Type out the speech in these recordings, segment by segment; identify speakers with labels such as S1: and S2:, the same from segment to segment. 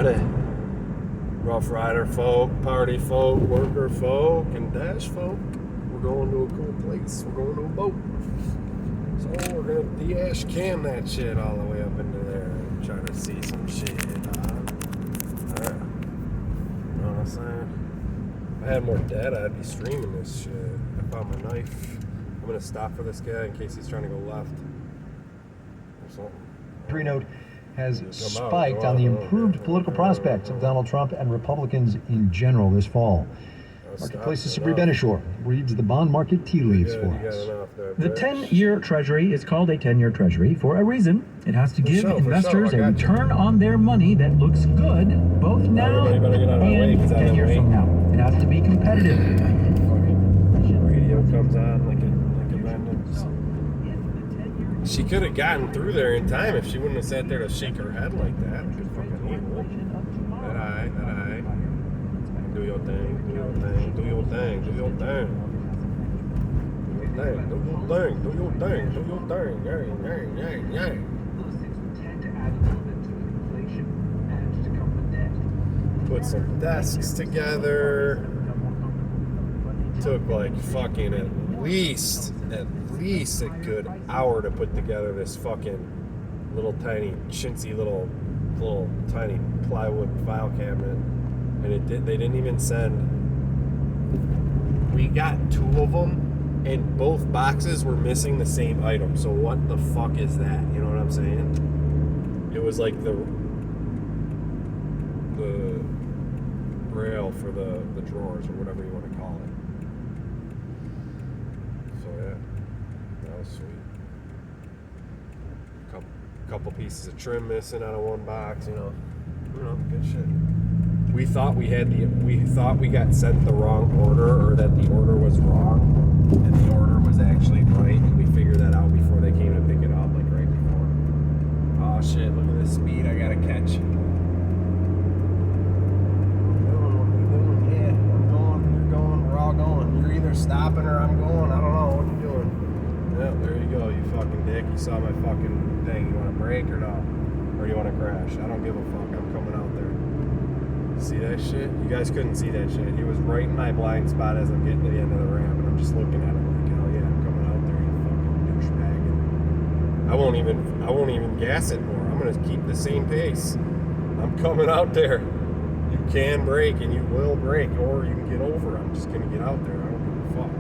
S1: Friday. Rough Rider folk, party folk, worker folk, and dash folk. We're going to a cool place. We're going to a boat. So we're going to DashCam that shit all the way up into there and try to see some shit. You know what I'm saying? If I had more data, I'd be streaming this shit. I found my knife. I'm going to stop for this guy in case he's trying to go left or something.
S2: Note has spiked on the improved political prospects of Donald Trump and Republicans in general this fall. Marketplace's Sabrina Benishore reads the bond market tea leaves for us.
S3: The 10-year Treasury is called a 10-year Treasury for a reason. It has to give investors a return on their money that looks good both now and 10 years from now. It has to be competitive.
S1: Radio comes on like a bandit. She could have gotten through there in time if she wouldn't have sat there to shake her head like that. That eye. Do your thing. Do your thing. Do your thing. Do your thing. Do your thing. Yang. Put some desks together. Took like fucking at least a good hour to put together this fucking little tiny chintzy little tiny plywood file cabinet, and they didn't even send. We got two of them and both boxes were missing the same item, so what the fuck is that? You know what I'm saying? It was like the rail for the drawers or whatever you want to call it. So yeah, that was sweet. Couple pieces of trim missing out of one box, you know, good shit. We thought we got sent the wrong order, or that the order was wrong, and the order was actually right, and we figured that out before they came to pick it up, like right before. Oh shit! Look at this speed I gotta catch. You're either stopping or I'm going. I don't know what you're doing. Yeah, there you go, you fucking dick. You saw my fucking thing. You want to brake or no? Or you want to crash? I don't give a fuck. I'm coming out there. See that shit? You guys couldn't see that shit. He was right in my blind spot as I'm getting to the end of the ramp, and I'm just looking at him like, hell yeah, I'm coming out there, you fucking douchebag. I won't even gas it more. I'm gonna keep the same pace. I'm coming out there. You can brake and you will brake, or you can get over. I'm just gonna get out there. I don't give a fuck.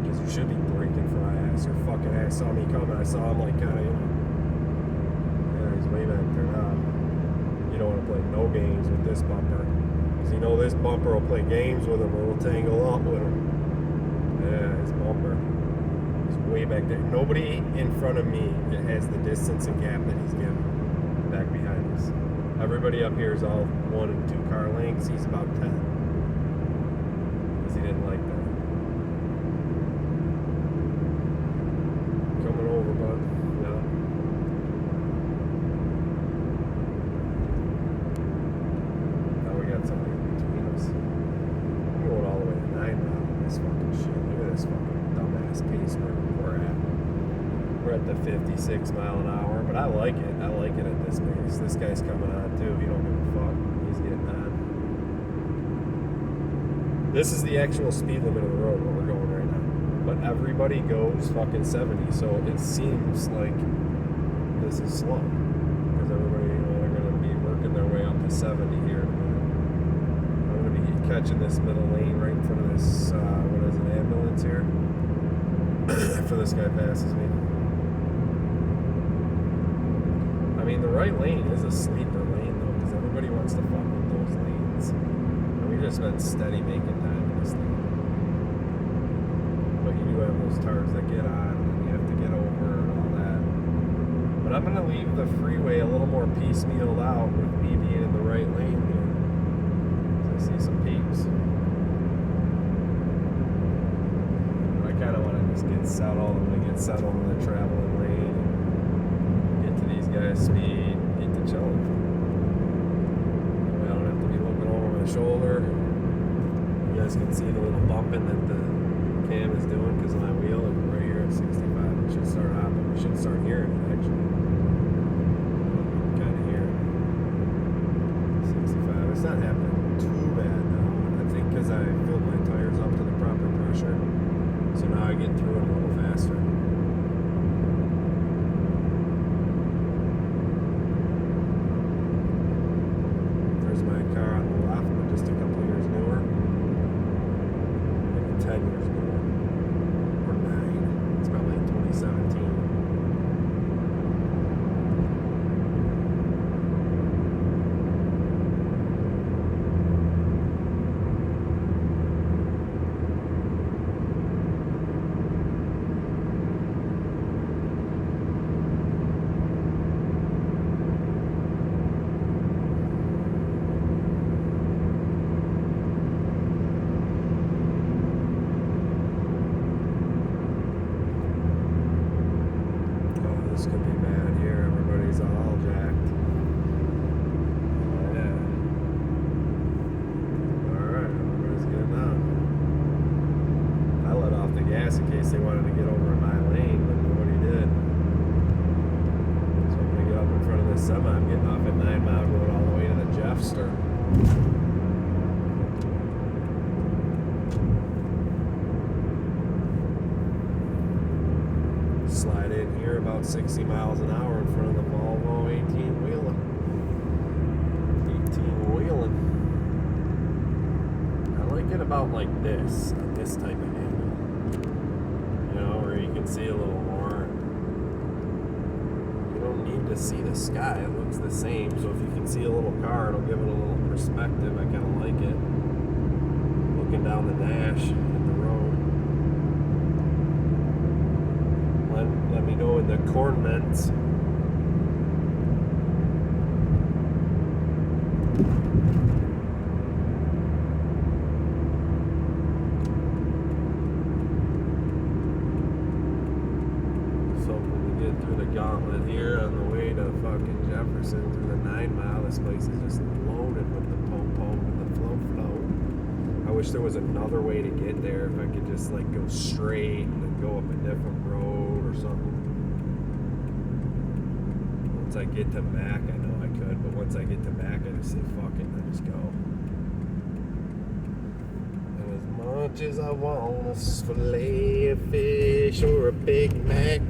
S1: Because you should be braking for my ass. Your fucking ass saw me coming. I saw him like kinda, yeah, he's way back there now. You don't want to play no games with this bumper. Because you know this bumper will play games with him, or will tangle up with him. Yeah, his bumper. He's way back there. Nobody in front of me has the distance and gap that he's given back behind us. Everybody up here is all 1 and 2 car lengths. He's about 10. Because he didn't like that. Coming over, bud. Yeah. Now we got something in between us. I'm going all the way to 9 now on this fucking shit. Look at this fucking dumbass pace where we're at. We're at the 56 mile an hour, but I like it. I like it at this pace. This guy's coming on too. He don't give a fuck. He's getting on. This is the actual speed limit of the road where we're going right now. But everybody goes fucking 70, so it seems like this is slow. Because everybody, they're going to be working their way up to 70 here. I'm going to be catching this middle lane right in front of this, what is it, ambulance here? After this guy passes me. I mean, the right lane is a sleeper lane, though, because everybody wants to fuck with those lanes. And we've just been steady making time in this thing. But you do have those cars that get on, and you have to get over and all that. But I'm going to leave the freeway a little more piecemealed out with me being in the right lane here. I see some peeps. But I kind of want to just get settled. I'm going to get settled in the traveling lane. Guys speed, get to chilling. I don't have to be looking over my shoulder. You guys can see the little bumping that the cam is doing because of my wheel, and right here at 65 it should start hopping. We should start hearing it actually. Kind of hear it. 60 miles an hour in front of the Volvo 18-wheeler. 18-wheeling. I like it about like this, on this type of angle. You know, where you can see a little more. You don't need to see the sky, it looks the same. So if you can see a little car, it'll give it a little perspective. I kind of like it. Looking down the dash at the road. Let me know in the comments. Gauntlet here on the way to fucking Jefferson through the 9 Mile. This place is just loaded with the po-po and the float. I wish there was another way to get there. If I could just like go straight and then go up a different road or something. Once I get to Mac, I know I could, but once I get to Mac, I just say fuck it and I just go. And as much as I want a fillet of fish or a Big Mac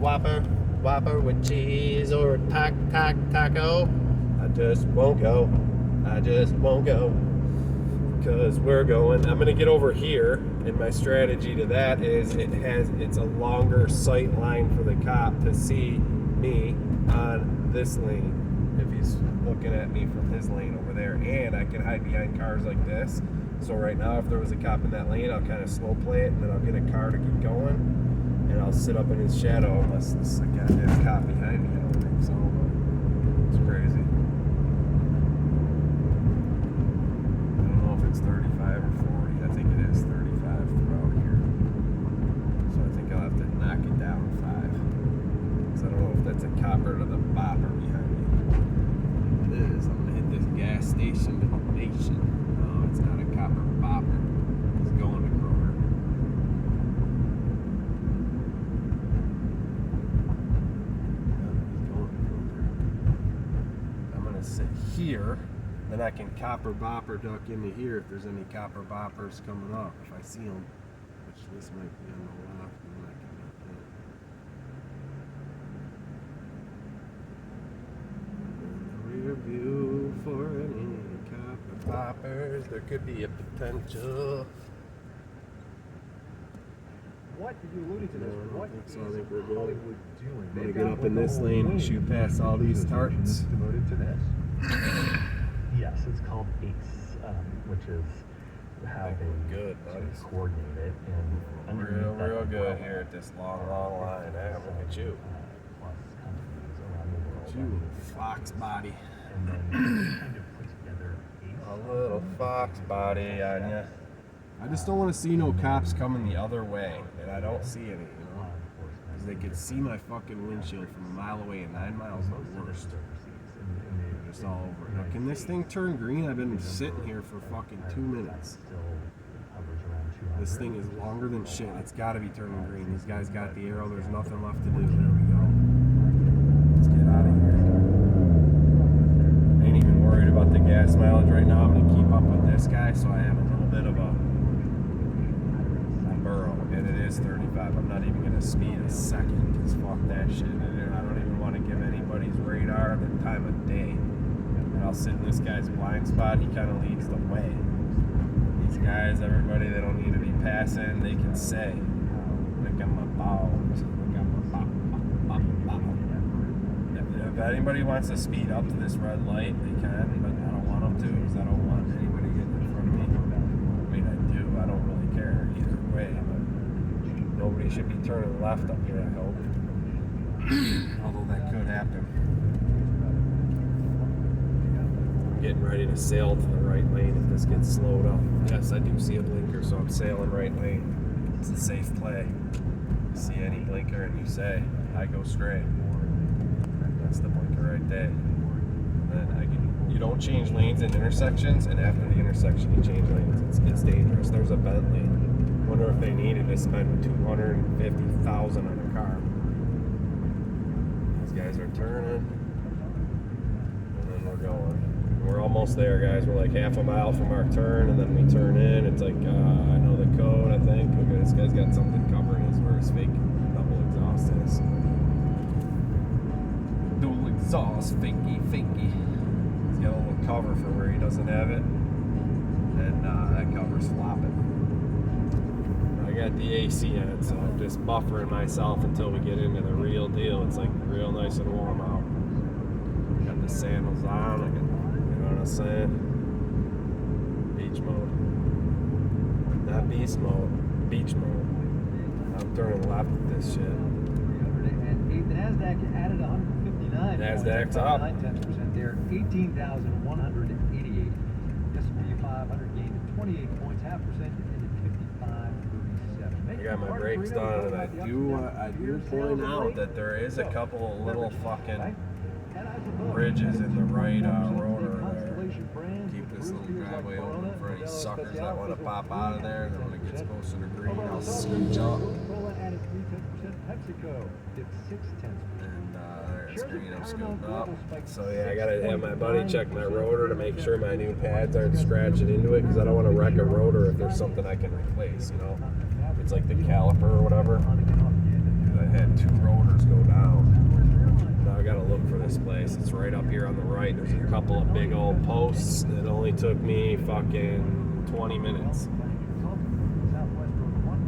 S1: Whopper with cheese or a taco, I just won't go. I just won't go. Because we're going. I'm gonna get over here, and my strategy to that is it's a longer sight line for the cop to see me on this lane if he's looking at me from his lane over there, and I can hide behind cars like this. So right now, if there was a cop in that lane, I'll kind of slow play it, and then I'll get a car to keep going. And I'll sit up in his shadow unless this goddamn cop behind me. I don't think so, but it's crazy. I don't know if it's 35 or 40. I think it is 35 throughout here. So I think I'll have to knock it down 5. Because I don't know if that's a copper or the bopper behind me. It is. I'm going to hit this gas station to the nation. No, it's not a copper bopper. It's going to Kroger. Sit here, then I can copper bopper duck into here if there's any copper boppers coming up, if I see them, which this might be on the left, and then I can make that. In the rear view for any copper boppers, there could be a potential.
S2: What did you allude to this?
S1: No, I don't think so. I think we're good.
S2: Hollywood doing?
S1: I'm gonna get up in this lane and shoot past all these tarts.
S2: Devoted to this. Yes, it's called ACE, which is how they
S1: good,
S2: sort of coordinate it. And
S1: real good here at this long line. Look at you.
S2: Plus companies around the world.
S1: Look at you, fox body.
S2: And then kind of put together ACE.
S1: A little fox body on ya. I just don't want to see no cops coming the other way, and I don't see any, you know, because they could see my fucking windshield from a mile away, and 9 miles is the worst. They're just all over. Now, can this thing turn green? I've been sitting here for fucking 2 minutes. This thing is longer than shit. It's got to be turning green. These guys got the arrow. There's nothing left to do. There we go. Let's get out of here. I ain't even worried about the gas mileage right now. I'm going to keep up with this guy, so I have a little bit of a burrow, and it is 35. I'm not even going to speed a second, because fuck that shit. I don't even want to give anybody's radar the time of day. And I'll sit in this guy's blind spot. He kind of leads the way. These guys, everybody, they don't need to be passing. They can say, look at my balls. Look at my balls. If anybody wants to speed up to this red light, they can, but I don't want them to, because I don't want anybody getting in front of me. I mean, I do. I don't really care either way, but nobody should be turning left up here, I hope. Although that could happen. I'm getting ready to sail to the right lane if this gets slowed up. Yes, I do see a blinker, so I'm sailing right lane. It's a safe play. You see any blinker and you say, I go straight. That's the blinker right there. Then you don't change lanes in intersections, and after the intersection you change lanes. It's dangerous. There's a bent lane. Wonder if they needed to spend $250,000 on a car. These guys are turning, and then we're going. We're almost there, guys. We're like half a mile from our turn, and then we turn in. It's like, I know the code, I think. Okay, this guy's got something covering us where his fake double exhaust is. exhaust finky. He's got a little cover for where he doesn't have it. And that cover's flopping. I got the AC in it, so I'm just buffering myself until we get into the real deal. It's like real nice and warm out. Got the sandals on, you know what I'm saying? Beach mode. Not beast mode, beach mode. I'm turning left with this shit.
S2: The NASDAQ added 159.
S1: NASDAQ's up.
S2: 0.9% there, 18,188. S&P 500 gained 28 points, 0.5% ended 55.37.
S1: I got my brakes done, and I do point out that there is a couple of little fucking bridges in the right rotor there. Keep this little driveway open for any suckers that want to pop out of there, and then when it gets closer to green, I'll scooch up. And there's green, I'm scooting up. So yeah, I gotta have my buddy check my rotor to make sure my new pads aren't scratching into it, because I don't want to wreck a rotor if there's something I can replace, you know? It's like the caliper or whatever. Because I had 2 rotors go down. Now I gotta look for this place. It's right up here on the right. There's a couple of big old posts. It only took me fucking 20 minutes.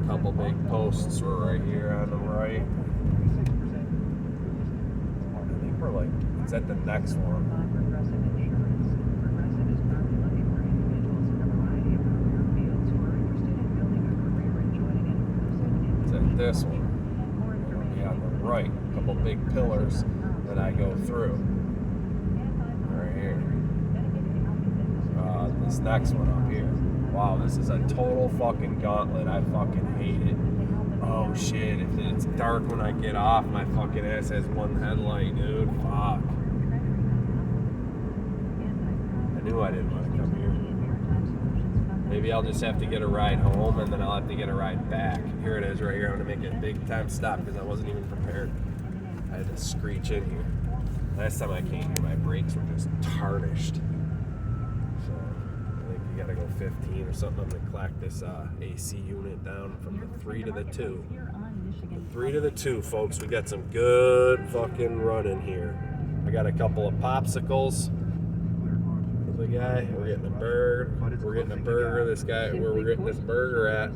S1: A couple big posts were right here on the right. I think we're like, it's at the next one. It's at this one. Yeah, on the right. A couple big pillars that I go through. Right here. This next one up here. Wow, this is a total fucking gauntlet. I fucking hate it. Oh shit, if it's dark when I get off, my fucking ass has one headlight, dude. Fuck. I knew I didn't want to come here. Maybe I'll just have to get a ride home, and then I'll have to get a ride back. Here it is right here. I'm gonna make a big time stop because I wasn't even prepared. I had to screech in here. Last time I came here, my brakes were just tarnished. So I think you gotta go 15 or something. I'm gonna clack this AC unit down from the 3 to the 2. The 3 to the 2, folks. We got some good fucking running here. I got a couple of popsicles. The guy, we're getting a burger. We're getting a burger. This guy, where we're getting this burger at,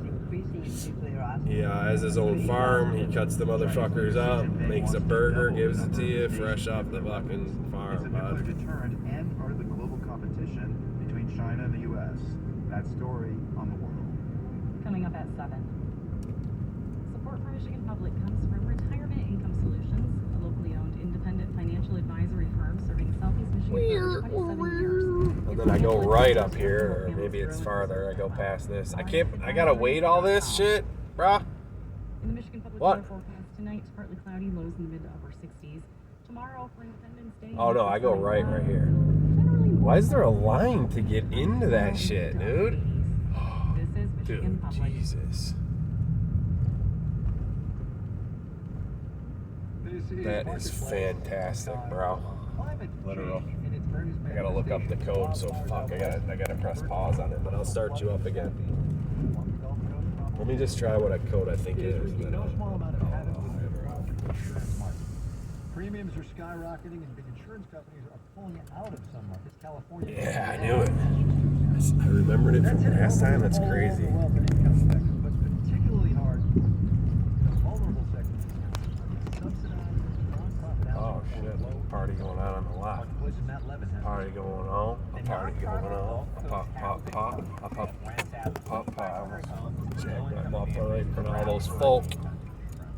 S1: he has his own farm. He cuts the motherfuckers up, makes a burger, gives it to you fresh off the fucking farm, bud.
S4: Deterrent and part of the global competition between China and the U.S. That story on the world.
S5: Coming up at 7. Support for Michigan Public comes from Retirement Income Solutions, a locally owned independent financial advisory firm serving Southeast Michigan for 27 years.
S1: And then I go right up here, or maybe it's farther. I go past this. I gotta wait all this shit, bruh.
S5: In the Michigan Public
S1: What?
S5: weather forecast tonight, partly cloudy, lows in the mid to upper 60s. Tomorrow for Independence Day.
S1: Oh no, I go right here. Why is there a line to get into that shit, dude?
S5: This is Michigan
S1: Dude,
S5: Public.
S1: Jesus. That is fantastic, bro. Literal. I gotta look up the code, so fuck, I gotta press pause on it, but I'll start you up again. Let me just try what a code I think it is.
S2: Premiums are skyrocketing and big insurance companies are pulling out of some markets. California.
S1: Yeah, I knew it. I remembered it from last time. That's crazy.
S2: But particularly hard the vulnerable sectors. Subsidized nonprofit
S1: Oh shit, party going on the left. Party going on. A party going on. A pop, pop, pop. A pop, pop, pop. I almost jacked my bumper right in front of all those folk.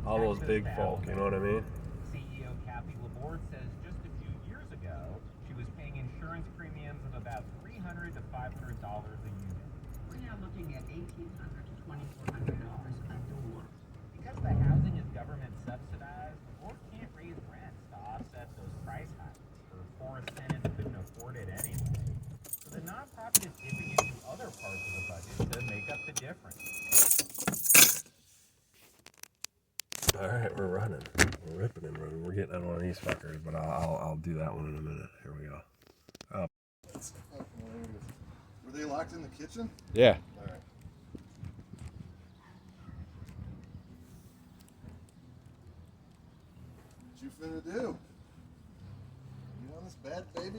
S1: All those big folk, you know what I mean?
S6: CEO Kathy Laborde says just a few years ago, she was paying insurance premiums of about $300 to $500 a unit.
S7: We're now looking at $1,800 to $2,400 a door.
S6: Because the housing is government subsidized, the board can't raise rents to offset those price hikes. Her forest tenants couldn't afford it anyway. So the nonprofit is dipping into other parts of the budget to make up the difference.
S1: All right, we're running. We're ripping and running. We're getting on one of these fuckers, but I'll do that one in a minute. Here we go.
S4: Were they locked in the kitchen?
S1: Yeah.
S4: All right. What you finna do?
S8: That's bad, baby.